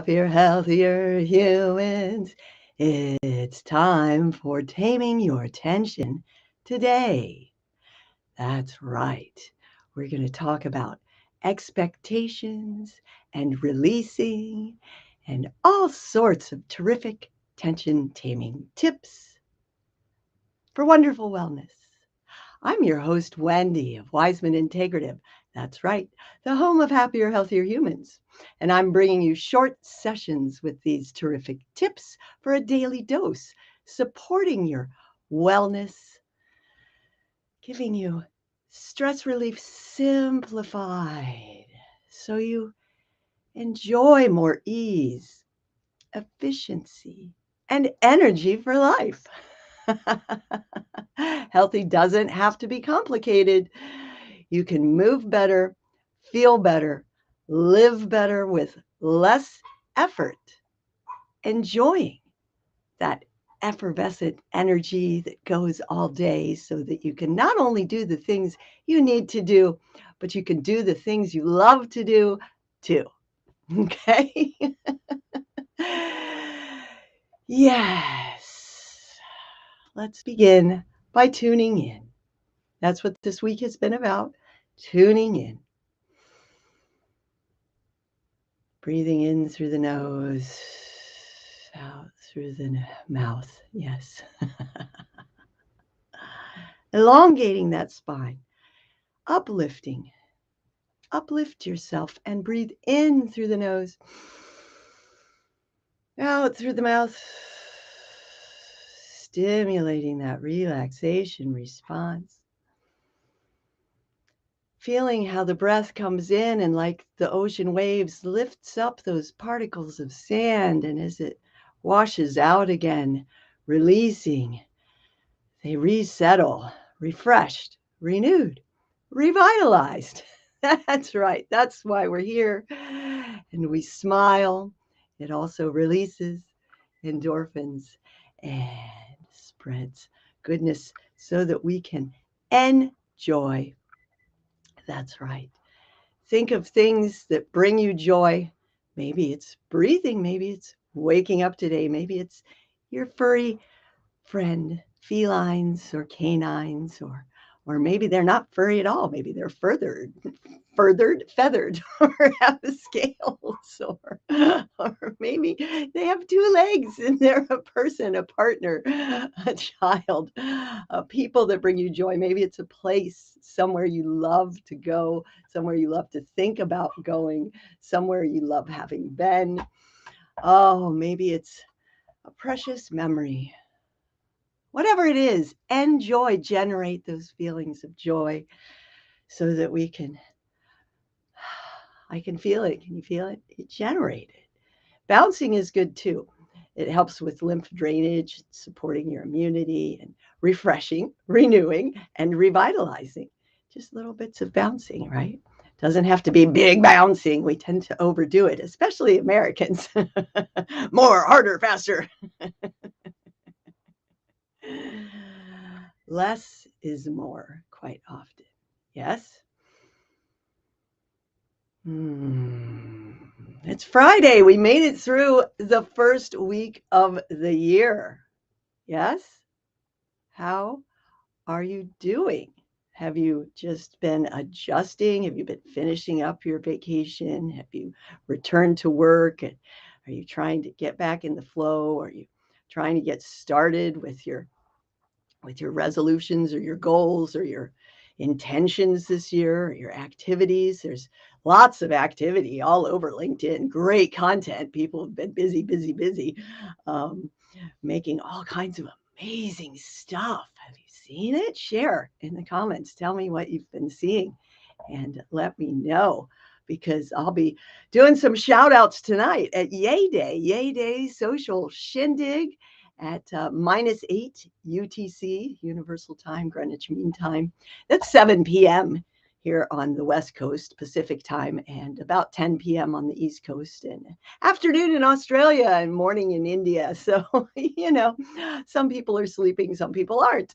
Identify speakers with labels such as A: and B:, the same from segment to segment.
A: happier, healthier humans. It's time for taming your tension today. That's right. We're going to talk about expectations and releasing and all sorts of terrific tension taming tips for wonderful wellness. I'm your host, Wendy of Wiseman Integrative. That's right, the home of happier, healthier humans. And I'm bringing you short sessions with these terrific tips for a daily dose, supporting your wellness, giving you stress relief simplified so you enjoy more ease, efficiency, and energy for life. Healthy doesn't have to be complicated. You can move better, feel better, live better with less effort, enjoying that effervescent energy that goes all day so that you can not only do the things you need to do, but you can do the things you love to do too. Okay? Yes. Let's begin by tuning in. That's what this week has been about, tuning in. Breathing in through the nose, out through the mouth. Yes. Elongating that spine, uplifting. Uplift yourself and breathe in through the nose, out through the mouth, stimulating that relaxation response. Feeling how the breath comes in and like the ocean waves lifts up those particles of sand, and as it washes out again, releasing, they resettle, refreshed, renewed, revitalized. That's right. That's why we're here. And we smile. It also releases endorphins and spreads goodness so that we can enjoy. That's right. Think of things that bring you joy. Maybe it's breathing. Maybe it's waking up today. Maybe it's your furry friend, felines or canines, or maybe they're not furry at all. Maybe they're feathered, or have scales, or maybe they have two legs and they're a person, a partner, a child, people that bring you joy. Maybe it's a place, somewhere you love to go, somewhere you love to think about going, somewhere you love having been. Oh, maybe it's a precious memory. Whatever it is, enjoy, generate those feelings of joy so that we can, I can feel it. Can you feel it? It generated. Bouncing is good too. It helps with lymph drainage, supporting your immunity, and refreshing, renewing, and revitalizing. Just little bits of bouncing, right? Doesn't have to be big bouncing. We tend to overdo it, especially Americans. More, harder, faster. Less is more quite often. Yes? It's Friday. We made it through the first week of the year. Yes? How are you doing? Have you just been adjusting? Have you been finishing up your vacation? Have you returned to work? Are you trying to get back in the flow? Are you trying to get started with your resolutions or your goals or your intentions this year or your activities? There's lots of activity all over LinkedIn, great content. People have been busy, busy, busy, um, making all kinds of amazing stuff. Have you seen it? Share in the comments. Tell me what you've been seeing and let me know, because I'll be doing some shout outs tonight at Yay Day Social Shindig at -8 UTC, Universal Time, Greenwich Mean Time. That's 7 p.m. here on the West Coast, Pacific time, and about 10 p.m. on the East Coast, and afternoon in Australia, and morning in India. So, some people are sleeping, some people aren't.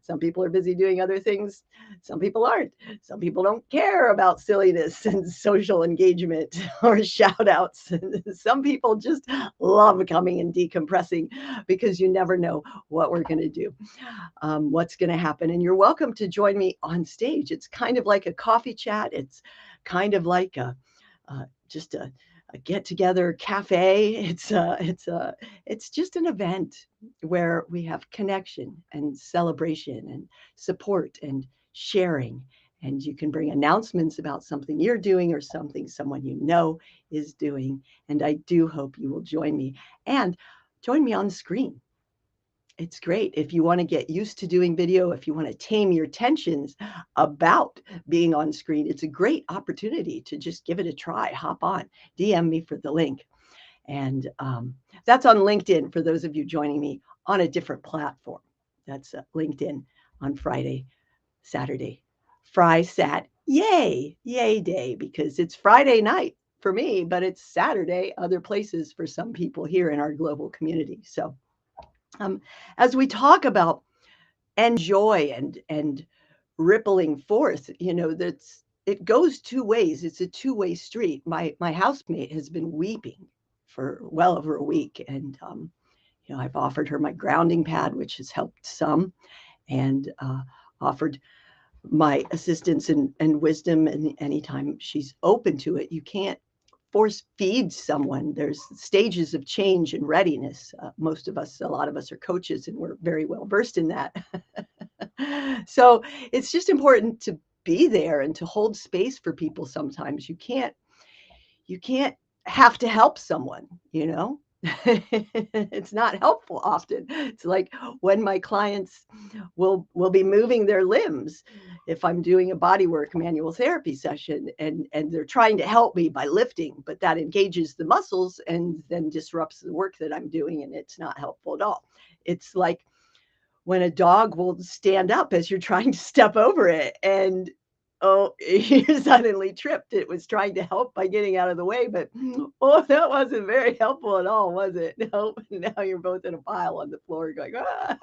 A: Some people are busy doing other things, some people aren't. Some people don't care about silliness and social engagement or shout outs. Some people just love coming and decompressing because you never know what we're going to do, what's going to happen. And you're welcome to join me on stage. It's kind of like a coffee chat. It's kind of like just a get together cafe. It's just an event where we have connection and celebration and support and sharing. And you can bring announcements about something you're doing or something someone you know is doing. And I do hope you will join me and join me on screen. It's great if you want to get used to doing video, if you want to tame your tensions about being on screen. It's a great opportunity to just give it a try. Hop on, DM me for the link. And that's on LinkedIn for those of you joining me on a different platform. That's LinkedIn on Friday, Saturday, Sat. Yay, yay day, because it's Friday night for me, but it's Saturday other places for some people here in our global community. So as we talk about enjoy and rippling forth, that's it goes two ways. It's a two-way street. My housemate has been weeping for well over a week, and I've offered her my grounding pad, which has helped some, and offered my assistance and wisdom. And anytime she's open to it, you can't force feed someone. There's stages of change and readiness. Most of us, a lot of us are coaches, and we're very well versed in that. So it's just important to be there and to hold space for people. Sometimes you can't have to help someone, it's not helpful often. It's like when my clients will be moving their limbs, if I'm doing a bodywork manual therapy session, and they're trying to help me by lifting, but that engages the muscles and then disrupts the work that I'm doing, and it's not helpful at all. It's like when a dog will stand up as you're trying to step over it, and oh, you suddenly tripped. It was trying to help by getting out of the way, but oh, that wasn't very helpful at all, was it? No, now you're both in a pile on the floor going, ah.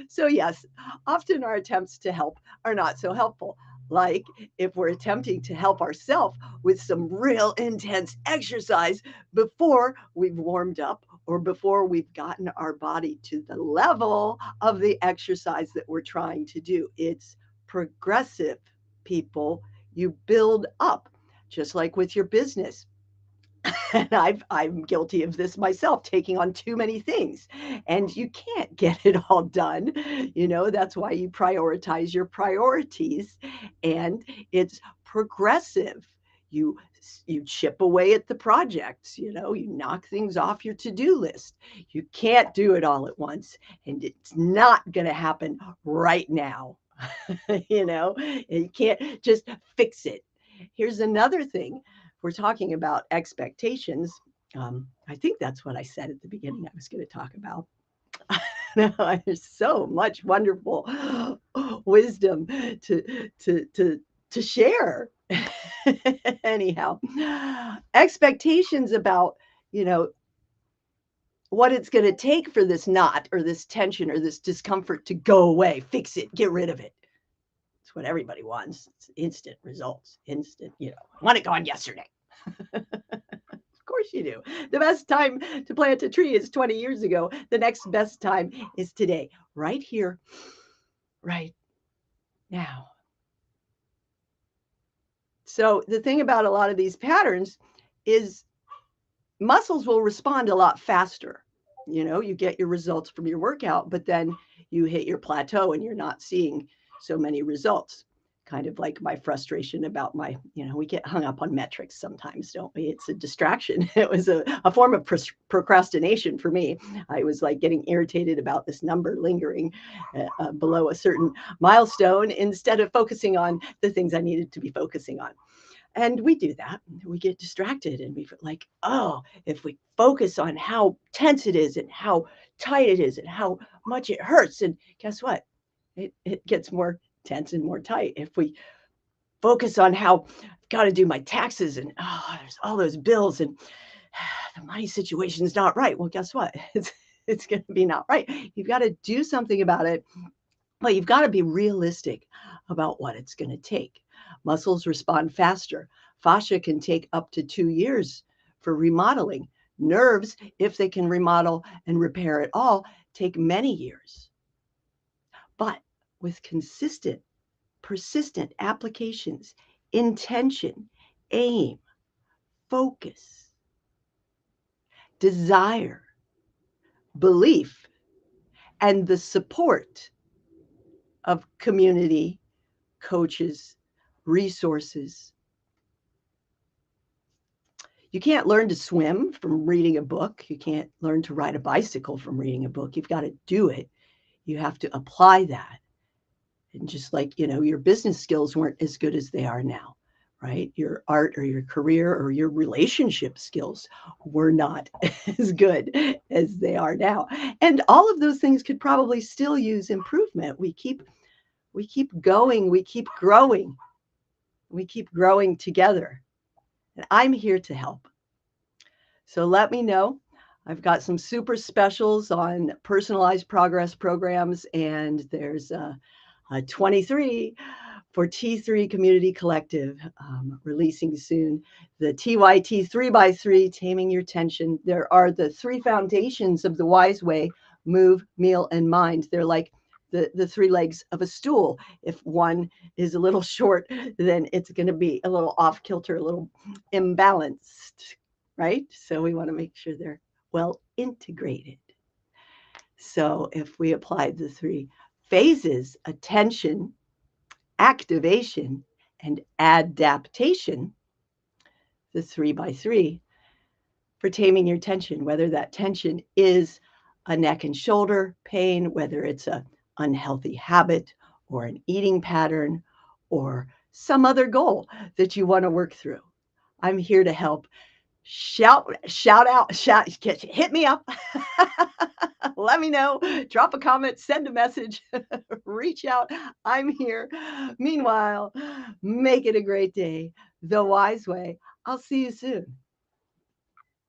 A: So yes, often our attempts to help are not so helpful. Like if we're attempting to help ourselves with some real intense exercise before we've warmed up or before we've gotten our body to the level of the exercise that we're trying to do. It's progressive, people. You build up, just like with your business. And I'm guilty of this myself, taking on too many things, and you can't get it all done. That's why you prioritize your priorities, and it's progressive. You you chip away at the projects. You knock things off your to-do list. You can't do it all at once, and it's not going to happen right now. You can't just fix it. Here's another thing. We're talking about expectations. I think that's what I said at the beginning I was going to talk about. There's so much wonderful wisdom to share. Anyhow, expectations about, you know, what it's going to take for this knot or this tension or this discomfort to go away, fix it, get rid of it. It's what everybody wants. It's instant results, instant, I want it gone yesterday. Of course you do. The best time to plant a tree is 20 years ago. The next best time is today, right here, right now. So the thing about a lot of these patterns is muscles will respond a lot faster. You get your results from your workout, but then you hit your plateau and you're not seeing so many results. Kind of like my frustration about we get hung up on metrics sometimes, don't we? It's a distraction. It was a form of procrastination for me. I was like getting irritated about this number lingering below a certain milestone instead of focusing on the things I needed to be focusing on. And we do that. We get distracted and we feel like, oh, if we focus on how tense it is and how tight it is and how much it hurts, and guess what? It gets more tense and more tight. If we focus on how I've got to do my taxes and there's all those bills and the money situation is not right. Well, guess what? It's going to be not right. You've got to do something about it, but you've got to be realistic about what it's going to take. Muscles respond faster. Fascia can take up to 2 years for remodeling. Nerves, if they can remodel and repair it all, take many years. But with consistent, persistent applications, intention, aim, focus, desire, belief, and the support of community, coaches, resources. You can't learn to swim from reading a book. You can't learn to ride a bicycle from reading a book. You've got to do it. You have to apply that. And just like, your business skills weren't as good as they are now, right? Your art or your career or your relationship skills were not as good as they are now. And all of those things could probably still use improvement. We keep going, we keep growing. We keep growing together. And I'm here to help. So let me know. I've got some super specials on personalized progress programs, and there's a 23 for T3 Community Collective, releasing soon. The TYT 3x3, Taming Your Tension. There are the 3 foundations of the wise way: move, meal, and mind. They're like the 3 legs of a stool. If one is a little short, then it's going to be a little off kilter, a little imbalanced, right? So we want to make sure they're well integrated. So if we apply the 3 phases: attention, activation, and adaptation, the 3x3 for taming your tension, whether that tension is a neck and shoulder pain, whether it's an unhealthy habit or an eating pattern or some other goal that you want to work through. I'm here to help. Shout out, hit me up. Let me know. Drop a comment, send a message, reach out. I'm here. Meanwhile, make it a great day the wise way. I'll see you soon.